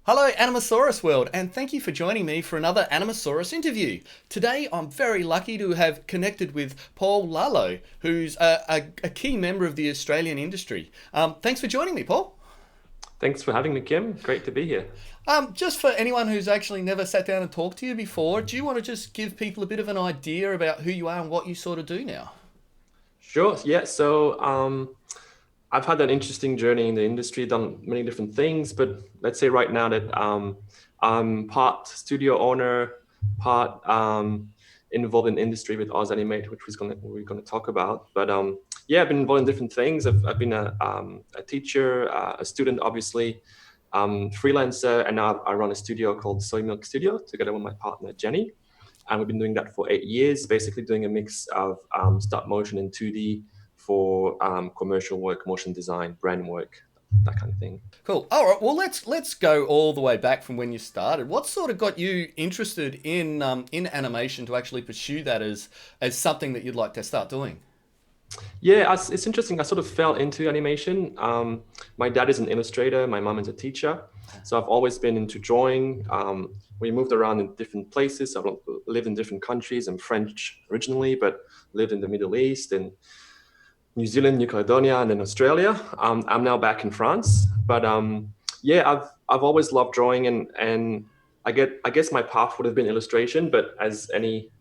Hello, Anima-saurus world, and thank you for joining me for another Anima-saurus interview. Today, I'm very lucky to have connected with Paul Lalo, who's a key member of the Australian industry. Thanks for joining me, Paul. Thanks for having me, Kim. Great to be here. Just for anyone who's actually never sat down and talked to you before, do you want to just give people a bit of an idea about who you are and what you sort of do now? Sure. Yeah. I've had an interesting journey in the industry, done many different things, but let's say right now that I'm part studio owner, part involved in industry with Ozanimate, which we're gonna talk about. Yeah, I've been involved in different things. I've been a teacher, a student, obviously, freelancer, and now I run a studio called Soy Milk Studio together with my partner Jenny. And we've been doing that for 8 years, basically doing a mix of stop motion and 2D for commercial work, motion design, brand work, that kind of thing. Cool. All right. Well, let's go all the way back from when you started. What sort of got you interested in animation to actually pursue that as something that you'd like to start doing? Yeah, it's interesting. I sort of fell into animation. My dad is an illustrator, my mom is a teacher. So I've always been into drawing. We moved around in different places. I've lived in different countries. I'm French originally, but lived in the Middle East and New Zealand, New Caledonia, and then Australia. I'm now back in France, yeah, I've always loved drawing, and I guess my path would have been illustration, but as any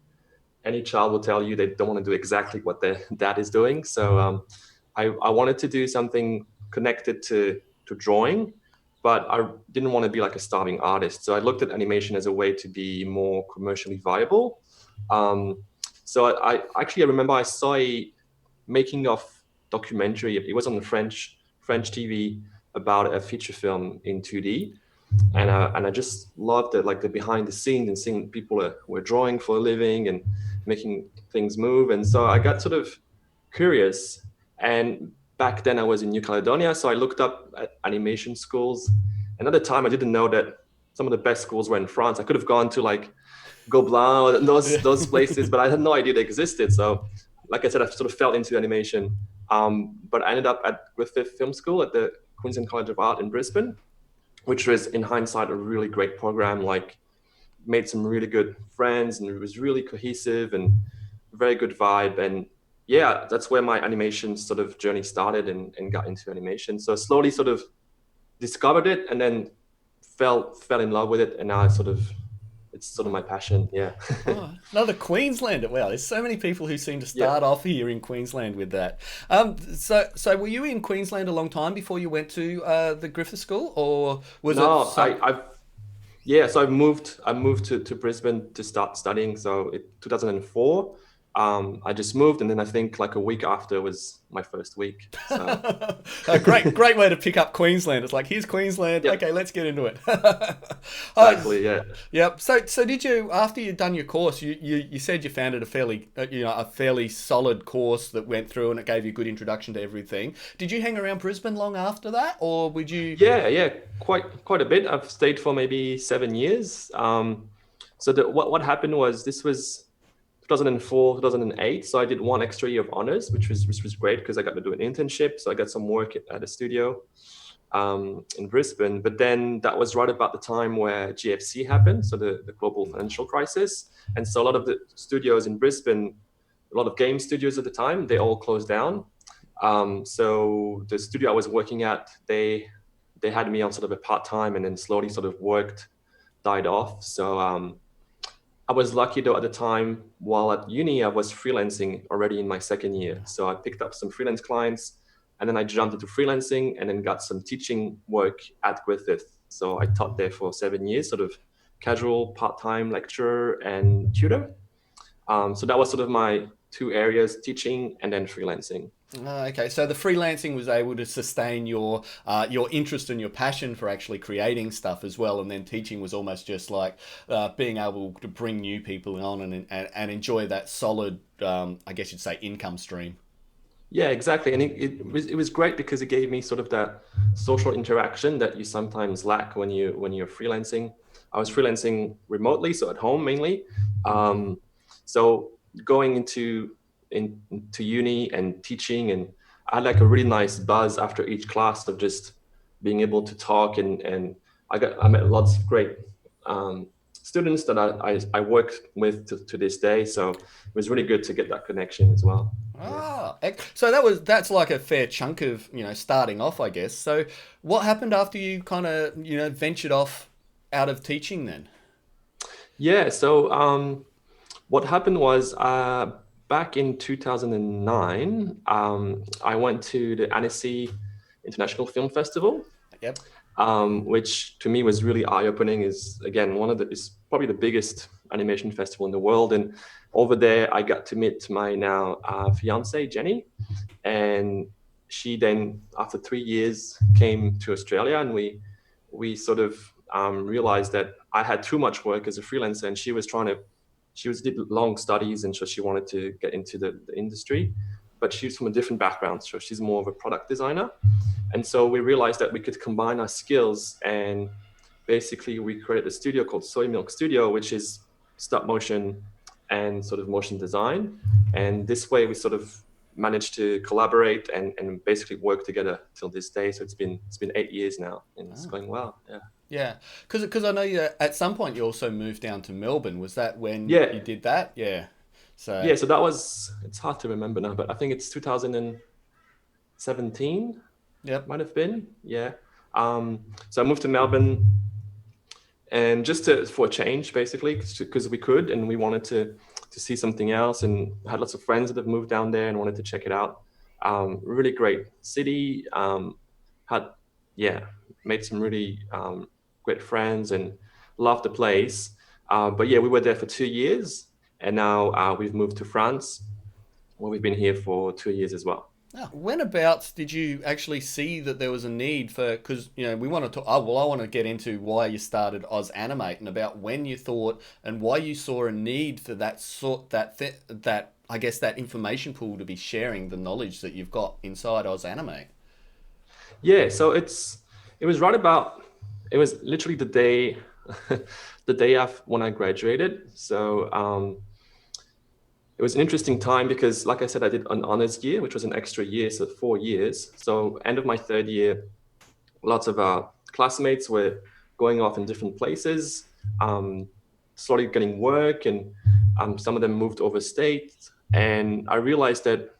child will tell you, they don't want to do exactly what their dad is doing. I wanted to do something connected to drawing, but I didn't want to be like a starving artist. So I looked at animation as a way to be more commercially viable. Um, I actually I remember I saw a making of documentary. It was on the French TV about a feature film in 2D, and I just loved it, like the behind the scenes and seeing people were drawing for a living and making things move. And so I got sort of curious. And back then I was in New Caledonia, so I looked up at animation schools. And at the time, I didn't know that some of the best schools were in France. I could have gone to like Gobelin, Yeah. those places, but I had no idea they existed. So, like I said, I sort of fell into animation. But I ended up at Griffith Film School at the Queensland College of Art in Brisbane, which was in hindsight a really great program. Like, made some really good friends, and it was really cohesive and very good vibe. And yeah, that's where my animation sort of journey started, and got into animation. So slowly sort of discovered it, and then fell in love with it, and now it's sort of my passion. Yeah. Oh, another Queenslander. Wow, there's so many people who seem to Yeah. start off here in Queensland with that. So were you in Queensland a long time before you went to the Griffith School, or was it No, some? I've Yeah, so I moved to Brisbane to start studying. So in 2004, I just moved, and then I think like a week after was my first week. So A great way to pick up Queensland. It's like, here's Queensland. yeah, Okay, let's get into it. uh, exactly. Yeah. yep. So did you, after you'd done your course, you said you found it a fairly a fairly solid course that went through and it gave you a good introduction to everything. Did you hang around Brisbane long after that, or would you? Yeah, quite a bit. I've stayed for maybe 7 years. What happened was this was 2004, 2008. So I did one extra year of honors, which was great because I got to do an internship. So I got some work at a studio in Brisbane. But then that was right about the time where GFC happened, so the global financial crisis. And so a lot of the studios in Brisbane, a lot of game studios at the time, they all closed down. So the studio I was working at, they had me on sort of a part time, and then slowly sort of worked died off. I was lucky though at the time while at uni, I was freelancing already in my second year. So I picked up some freelance clients, and then I jumped into freelancing and then got some teaching work at Griffith. So I taught there for 7 years, sort of casual part-time lecturer and tutor. So that was sort of my two areas, teaching and then freelancing. Okay, so the freelancing was able to sustain your interest and your passion for actually creating stuff as well, and then teaching was almost just like being able to bring new people on and enjoy that solid, I guess you'd say, income stream. Yeah, exactly. And it was great because it gave me sort of that social interaction that you sometimes lack when you're freelancing. I was freelancing remotely, so at home mainly. So going into uni and teaching, and I had like a really nice buzz after each class of just being able to talk and I met lots of great students that I work with to this day. So it was really good to get that connection as well. Yeah. So that's like a fair chunk of, starting off, I guess. So what happened after you kind of, ventured off out of teaching then? Yeah. So what happened was back in 2009, I went to the Annecy International Film Festival, Yep. which to me was really eye-opening. Is again is probably the biggest animation festival in the world, and over there I got to meet my now fiance Jenny, and she then after 3 years came to Australia, and we sort of realized that I had too much work as a freelancer, and she was did long studies, and so she wanted to get into the industry, but she's from a different background, so she's more of a product designer. And so we realized that we could combine our skills, and basically we created a studio called Soy Milk Studio, which is stop motion and sort of motion design. And this way we sort of managed to collaborate and basically work together till this day. So it's been 8 years now, and it's going well. Yeah. Yeah, because I know you at some point you also moved down to Melbourne. Was that when Yeah. you did that? Yeah. So Yeah. So that was, it's hard to remember now, but I think it's 2017, yep. might have been. Yeah. So I moved to Melbourne, and just for a change, basically, because we could, and we wanted to see something else, and I had lots of friends that have moved down there and wanted to check it out. Really great city. Had Yeah, made some really great friends and loved the place. But yeah, we were there for 2 years, and now we've moved to France, where we've been here for 2 years as well. Whenabouts did you actually see that there was a need for? Because we want to talk. Oh, well, I want to get into why you started Ozanimate and about when you thought and why you saw a need for that I guess that information pool to be sharing the knowledge that you've got inside Ozanimate. Yeah, so it was right about, it was literally the day the day after when I graduated. So it was an interesting time because, like I said, I did an honors year, which was an extra year, so 4 years. So end of my third year, lots of classmates were going off in different places, um, slowly getting work, and some of them moved overstate. And I realized that,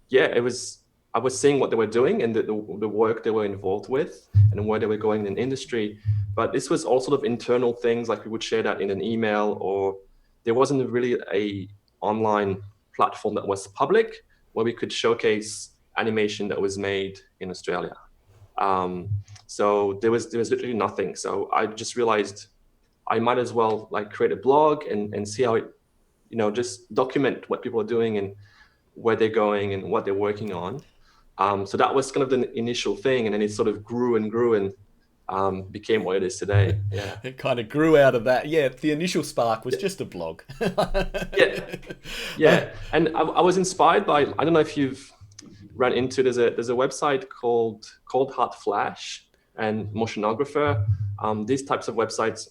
yeah, I was seeing what they were doing and the work they were involved with and where they were going in industry. But this was all sort of internal things, like we would share that in an email, or there wasn't really a online platform that was public where we could showcase animation that was made in Australia. Um, so there was literally nothing. So I just realized I might as well like create a blog and see how it, just document what people are doing and where they're going and what they're working on. So that was kind of the initial thing, and then it sort of grew and became what it is today. Yeah. It kind of grew out of that. Yeah, the initial spark was just a blog. Yeah. Yeah. And I was inspired by, I don't know if you've run into, there's a website called Cold Heart Flash and Motionographer. These types of websites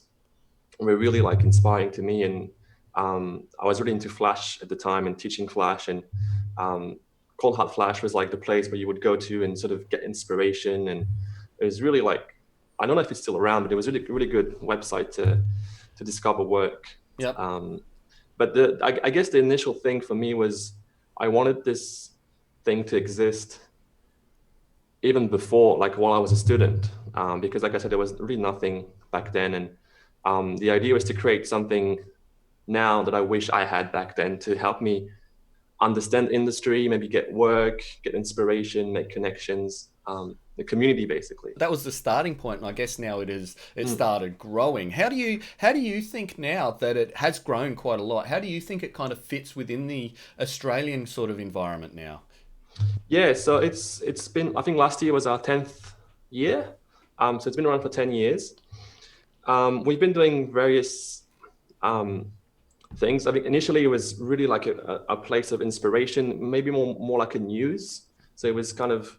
were really like inspiring to me, and I was really into Flash at the time and teaching Flash, and um, Cold Heart Flash was like the place where you would go to and sort of get inspiration, and it was really like, I don't know if it's still around, but it was really really good website to discover work. Yep. But I guess the initial thing for me was I wanted this thing to exist even before, like while I was a student, because like I said, there was really nothing back then, and the idea was to create something now that I wish I had back then to help me understand industry, maybe get work, get inspiration, make connections, the community basically. That was the starting point, and I guess now it started growing. How do you think now that it has grown quite a lot? How do you think it kind of fits within the Australian sort of environment now? Yeah, so it's been, I think last year was our 10th year. So it's been around for 10 years. We've been doing various um, things. I think initially it was really like a place of inspiration, maybe more like a news. So it was kind of,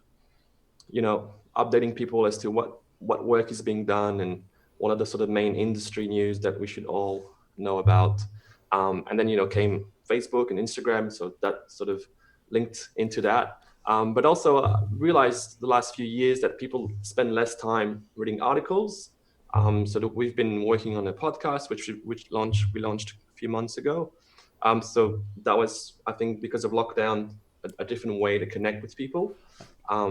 updating people as to what work is being done and what are the sort of main industry news that we should all know about. And then came Facebook and Instagram, so that sort of linked into that. But also realized the last few years that people spend less time reading articles. So we've been working on a podcast, we launched a few months ago. So that was, I think, because of lockdown, a different way to connect with people,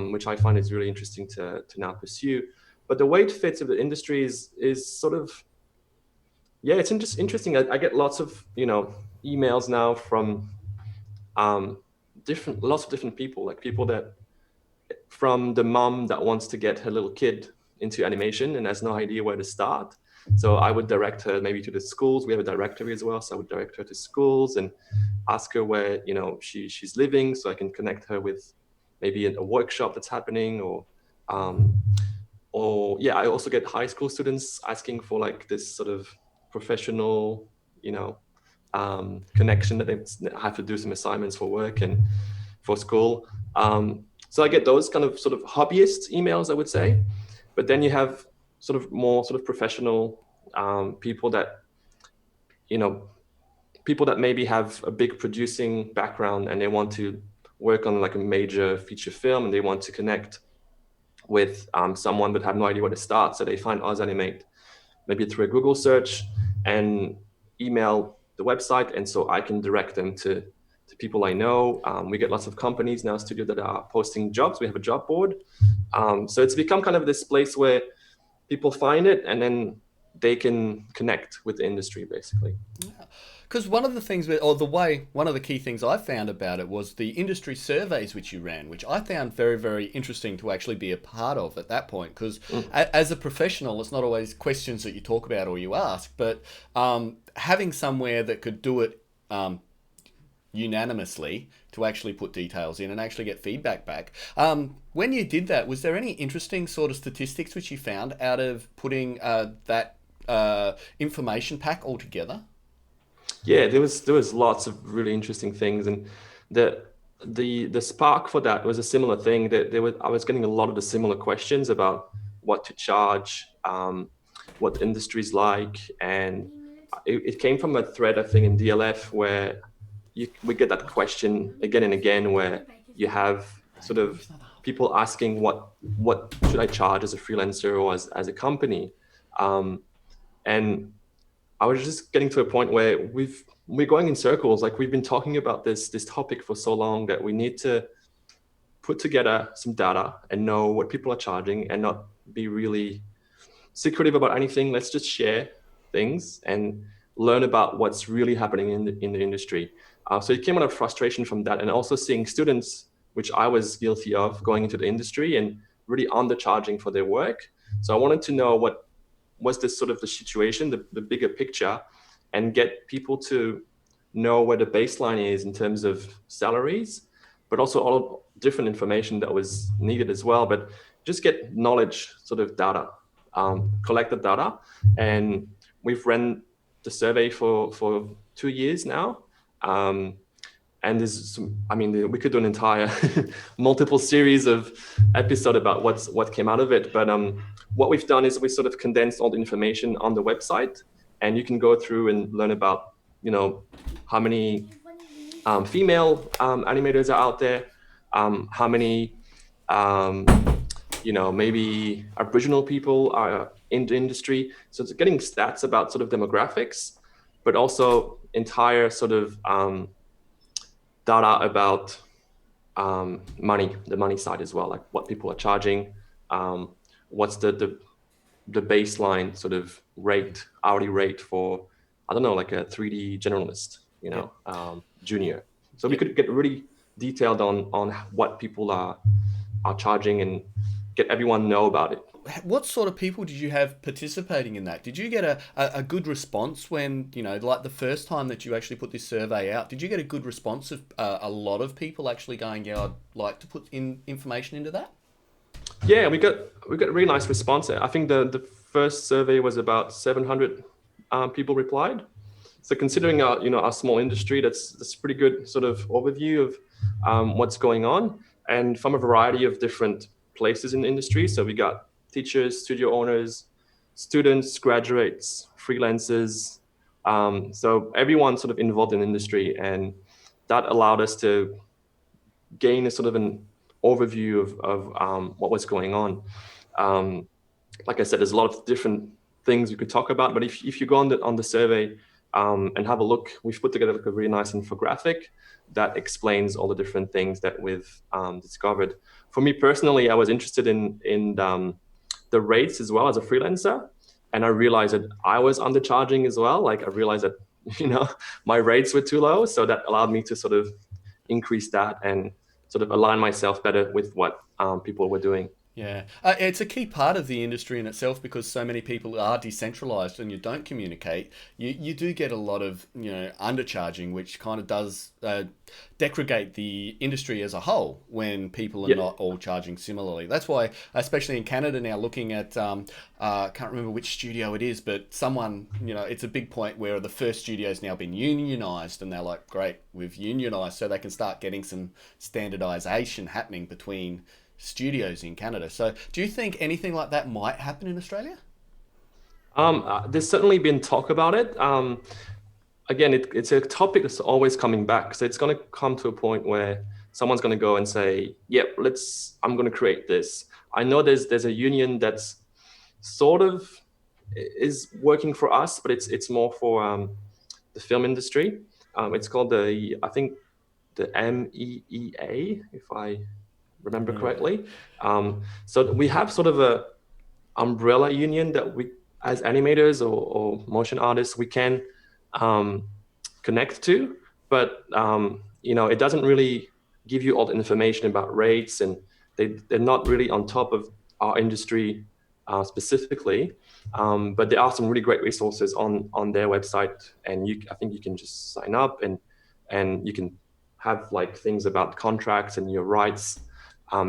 which I find is really interesting to now pursue. But the way it fits with the industry is sort of, yeah, it's just interesting. I get lots of emails now from lots of different people, like people that, from the mom that wants to get her little kid into animation and has no idea where to start. So I would direct her maybe to the schools. We have a directory as well, so I would direct her to schools and ask her where she's living, so I can connect her with maybe a workshop that's happening, um, or yeah, I also get high school students asking for like this sort of professional, connection that they have to do some assignments for work and for school. So I get those kind of sort of hobbyist emails, I would say. But then you have sort of more sort of professional people that, people that maybe have a big producing background and they want to work on like a major feature film and they want to connect with someone but have no idea where to start. So they find Ozanimate maybe through a Google search and email the website. And so I can direct them to people I know. We get lots of companies now, studio, that are posting jobs. We have a job board. So it's become kind of this place where people find it and then they can connect with the industry, basically. Because one of the things, or the way, one of the key things I found about it was the industry surveys which you ran, which I found very, very interesting to actually be a part of at that point. Because as a professional, it's not always questions that you talk about or you ask, but having somewhere that could do it unanimously to actually put details in and actually get feedback back. When you did that, was there any interesting sort of statistics which you found out of putting that information pack all together? Yeah, there was lots of really interesting things, and the spark for that was a similar thing. That I was getting a lot of the similar questions about what to charge, what the industry's like, and it came from a thread, I think, in DLF where we get that question again and again, where you have sort of people asking what should I charge as a freelancer or as a company, and I was just getting to a point where we're going in circles. Like we've been talking about this topic for so long that we need to put together some data and know what people are charging and not be really secretive about anything. Let's just share things and learn about what's really happening in the industry. So it came out of frustration from that, and also seeing students, which I was guilty of, going into the industry and really undercharging for their work. So I wanted to know what was this sort of the situation, the bigger picture, and get people to know where the baseline is in terms of salaries, but also all different information that was needed as well. But just get knowledge, sort of data, collect the data. And we've run the survey for 2 years now. And there's some, I mean, we could do an entire multiple series of episode about what came out of it. But what we've done is we sort of condensed all the information on the website, and you can go through and learn about, how many female animators are out there, how many, maybe Aboriginal people are in the industry. So it's getting stats about sort of demographics, but also entire sort of data about money, the money side as well, like what people are charging, what's the baseline sort of rate, hourly rate for, I don't know, like a 3D generalist, junior. So we could get really detailed on what people are charging and get everyone know about it. What sort of people did you have participating in that? Did you get a good response when, like the first time that you actually put this survey out, did you get a good response of a lot of people actually going, yeah, I'd like to put in information into that? Yeah, we got a really nice response. I think the first survey was about 700 people replied. So considering our small industry, that's a pretty good sort of overview of what's going on, and from a variety of different places in the industry. So we got teachers, studio owners, students, graduates, freelancers. So everyone sort of involved in the industry, and that allowed us to gain a sort of an overview of what was going on. Like I said, there's a lot of different things we could talk about. But if you go on the survey and have a look, we've put together like a really nice infographic that explains all the different things that we've discovered. For me personally, I was interested in the rates as well as a freelancer, and I realized that I was undercharging as well. Like I realized that my rates were too low, so that allowed me to sort of increase that and sort of align myself better with what people were doing. Yeah, it's a key part of the industry in itself because so many people are decentralized and you don't communicate. You do get a lot of undercharging, which kind of does degrade the industry as a whole when people are Yeah. not all charging similarly. That's why, especially in Canada now, looking at I can't remember which studio it is, but someone it's a big point where the first studio's now been unionized, and they're like, great, we've unionized, so they can start getting some standardization happening between studios in Canada. So, do you think anything like that might happen in Australia? There's certainly been talk about it. Again, it's a topic that's always coming back. So it's going to come to a point where someone's going to go and say, "Yep, I'm going to create this." I know there's a union that's sort of is working for us, but it's more for the film industry. It's called I think the MEEA, if I remember Yeah. correctly. So we have sort of a umbrella union that we, as animators or motion artists, we can um, connect to, but it doesn't really give you all the information about rates, and they're not really on top of our industry specifically. But there are some really great resources on their website, and I think you can just sign up and you can have like things about contracts and your rights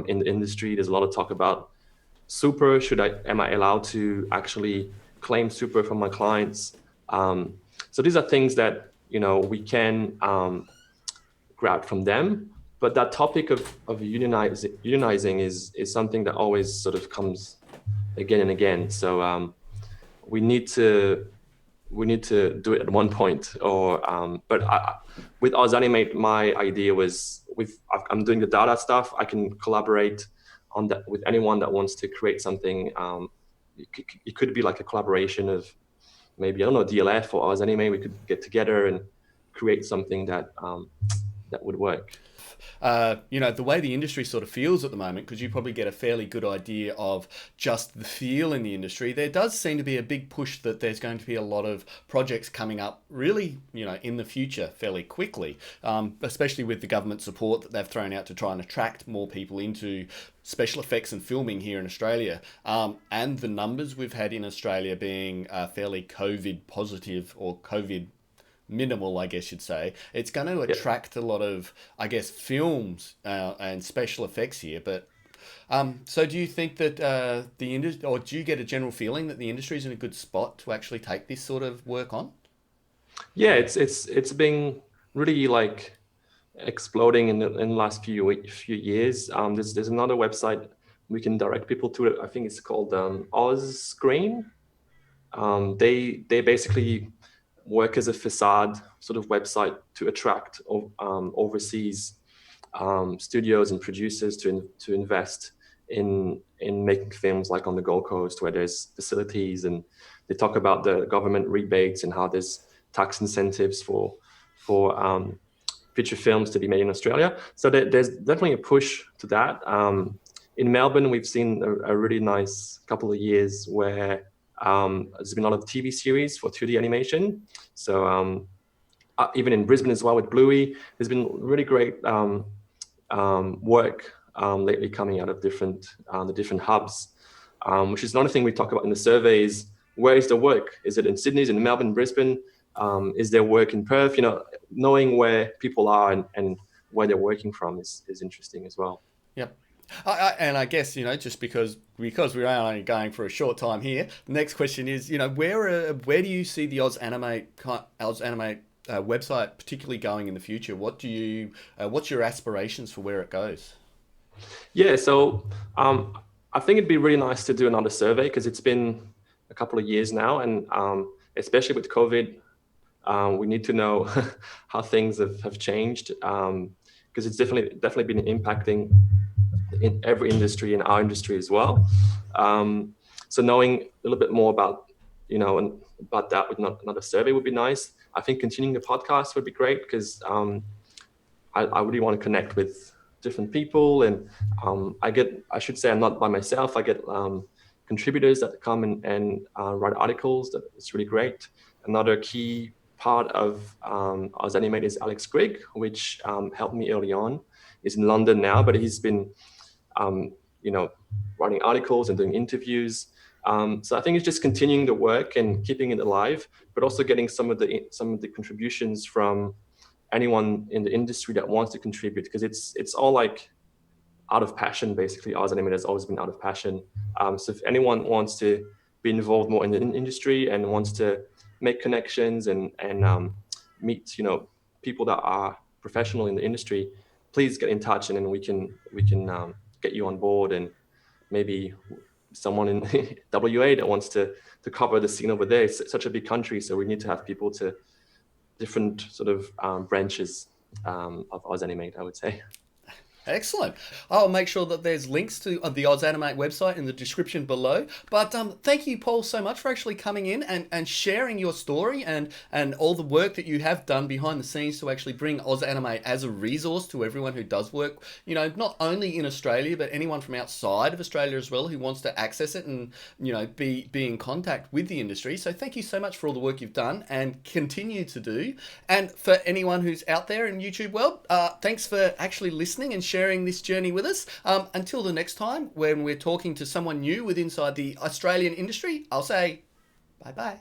in the industry. There's a lot of talk about super. Am I allowed to actually claim super from my clients? So these are things that we can grab from them. But that topic of unionizing is something that always sort of comes again and again. So we need to do it at one point. But with Ozanimate, my idea was I'm doing the data stuff. I can collaborate on that with anyone that wants to create something. It could be like a collaboration of maybe, I don't know, DLF or Ozanimate. We could get together and create something that would work. The way the industry sort of feels at the moment, because you probably get a fairly good idea of just the feel in the industry, there does seem to be a big push that there's going to be a lot of projects coming up really, in the future fairly quickly, especially with the government support that they've thrown out to try and attract more people into special effects and filming here in Australia. And the numbers we've had in Australia being fairly COVID positive or COVID minimal, I guess you'd say, it's going to Yeah. attract a lot of, I guess, films and special effects here. But so do you think that the industry, or do you get a general feeling that the industry is in a good spot to actually take this sort of work on? Yeah, it's been really like exploding in the last few years. There's another website we can direct people to. I think it's called Oz Screen. They basically work as a facade sort of website to attract overseas studios and producers to invest in making films, like on the Gold Coast, where there's facilities, and they talk about the government rebates and how there's tax incentives for feature films to be made in Australia. So there's definitely a push to that. In Melbourne, we've seen a really nice couple of years where there's been a lot of TV series for 2D animation. So even in Brisbane as well with Bluey, there's been really great work lately coming out of the different hubs, which is another thing we talk about in the survey is, where is the work? Is it in Sydney? Is it in Melbourne, Brisbane? Is there work in Perth? Knowing where people are and where they're working from is interesting as well. Yep. And I guess just because we are only going for a short time here, the next question is where do you see the Oz Animate website particularly going in the future? What's your aspirations for where it goes? Yeah, so I think it'd be really nice to do another survey, because it's been a couple of years now, and especially with COVID, we need to know how things have changed, because it's definitely been impacting in every industry, in our industry as well. So knowing a little bit more about and about that with another survey would be nice. I think continuing the podcast would be great because I really want to connect with different people, and I should say I'm not by myself. I get contributors that come and write articles. That it's really great. Another key part of Ozanimate is Alex Grigg, which helped me early on. He's in London now, but he's been um, writing articles and doing interviews. So I think it's just continuing the work and keeping it alive, but also getting some of the contributions from anyone in the industry that wants to contribute, because it's all like out of passion. Basically, Ozanimate has always been out of passion. So if anyone wants to be involved more in the industry and wants to make connections and meet people that are professional in the industry, please get in touch, and then we can get you on board, and maybe someone in WA that wants to cover the scene over there. It's such a big country, so we need to have people to different sort of branches of Ozanimate, I would say. Excellent. I'll make sure that there's links to the Ozanimate website in the description below. But thank you, Paul, so much for actually coming in and sharing your story and all the work that you have done behind the scenes to actually bring Ozanimate as a resource to everyone who does work, not only in Australia, but anyone from outside of Australia as well who wants to access it and, be in contact with the industry. So thank you so much for all the work you've done and continue to do. And for anyone who's out there in YouTube world, thanks for actually listening and sharing this journey with us. Until the next time when we're talking to someone new with inside the Australian industry, I'll say bye bye.